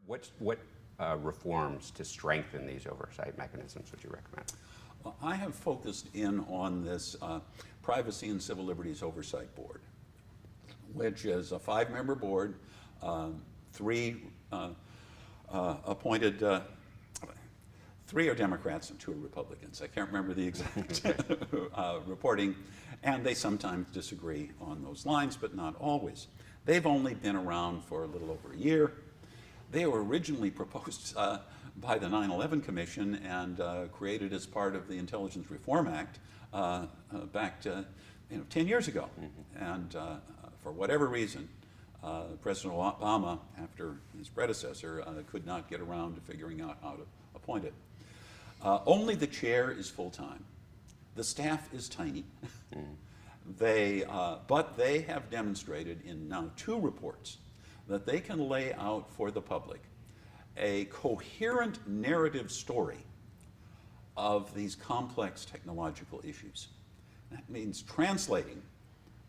What reforms to strengthen these oversight mechanisms would you recommend? Well, I have focused in on this Privacy and Civil Liberties Oversight Board, which is a 5-member board, 3 appointed, 3 are Democrats and 2 are Republicans. I can't remember the exact reporting, and they sometimes disagree on those lines, but not always. They've only been around for a little over a year. They were originally proposed by the 9/11 Commission and created as part of the Intelligence Reform Act back to 10 years ago. Mm-hmm. And for whatever reason, President Obama, after his predecessor, could not get around to figuring out how to appoint it. Only the chair is full-time. The staff is tiny. Mm. But they have demonstrated in now 2 reports that they can lay out for the public a coherent narrative story of these complex technological issues. That means translating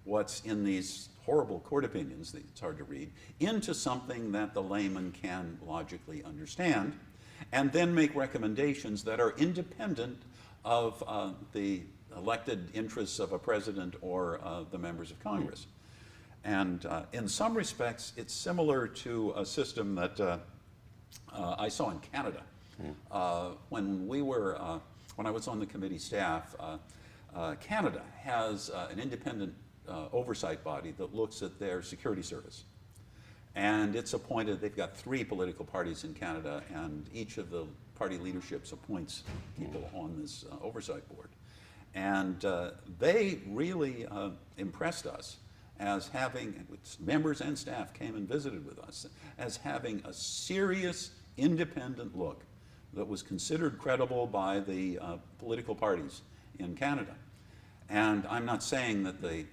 what's in these horrible court opinions, that it's hard to read, into something that the layman can logically understand, and then make recommendations that are independent of the elected interests of a president or the members of Congress. And in some respects, it's similar to a system that I saw in Canada. When I was on the committee staff, Canada has an independent oversight body that looks at their security service. And it's appointed, they've got 3 political parties in Canada, and each of the party leaderships appoints people on this oversight board. And they really impressed us as having, members and staff came and visited with us, as having a serious independent look that was considered credible by the political parties in Canada. And I'm not saying that the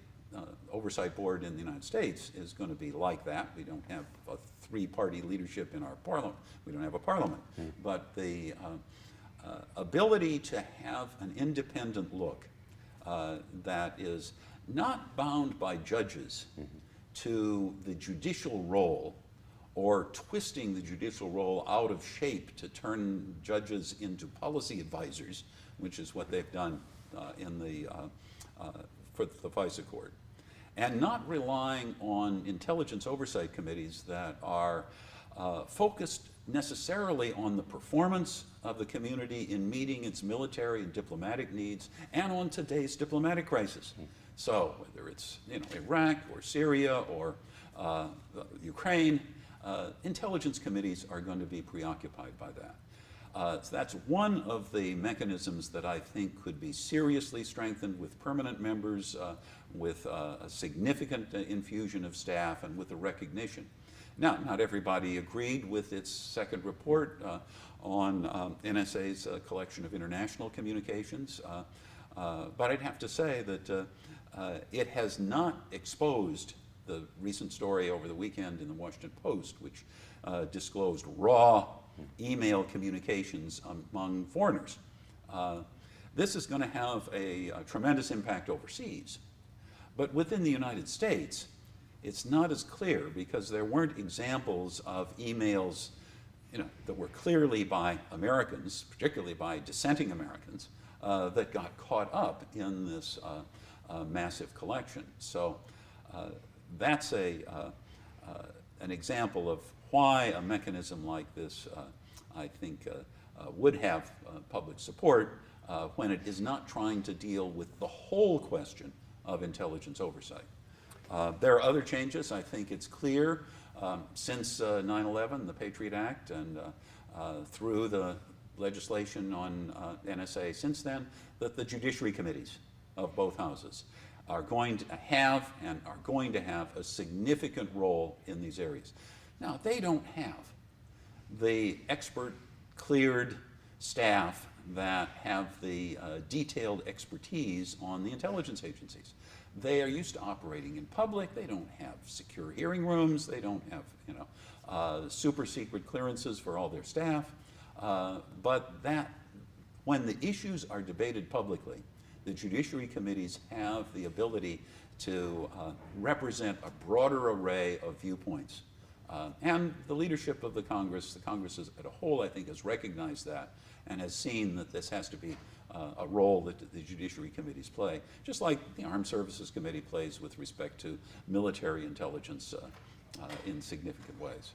oversight board in the United States is going to be like that. We don't have a 3-party leadership in our parliament. We don't have a parliament. But the ability to have an independent look that is not bound by judges to the judicial role or twisting the judicial role out of shape to turn judges into policy advisors, which is what they've done for the FISA court, and not relying on intelligence oversight committees that are focused necessarily on the performance of the community in meeting its military and diplomatic needs and on today's diplomatic crisis. So whether it's Iraq or Syria or Ukraine, intelligence committees are going to be preoccupied by that. So that's one of the mechanisms that I think could be seriously strengthened with permanent members, with a significant infusion of staff, and with a recognition. Now, not everybody agreed with its second report on NSA's collection of international communications, but I'd have to say that it has not exposed the recent story over the weekend in the Washington Post, which disclosed raw email communications among foreigners. This is going to have a tremendous impact overseas. But within the United States, it's not as clear because there weren't examples of emails that were clearly by Americans, particularly by dissenting Americans, that got caught up in this massive collection. So that's an example of why a mechanism like this, I think, would have public support when it is not trying to deal with the whole question of intelligence oversight. There are other changes. I think it's clear since 9/11, the Patriot Act, and through the legislation on NSA since then, that the Judiciary committees of both houses are going to have a significant role in these areas. Now, they don't have the expert cleared staff that have the detailed expertise on the intelligence agencies. They are used to operating in public. They don't have secure hearing rooms. They don't have super secret clearances for all their staff. But when the issues are debated publicly, the Judiciary committees have the ability to represent a broader array of viewpoints And the leadership of the Congress as a whole, I think, has recognized that and has seen that this has to be a role that the Judiciary committees play, just like the Armed Services Committee plays with respect to military intelligence in significant ways.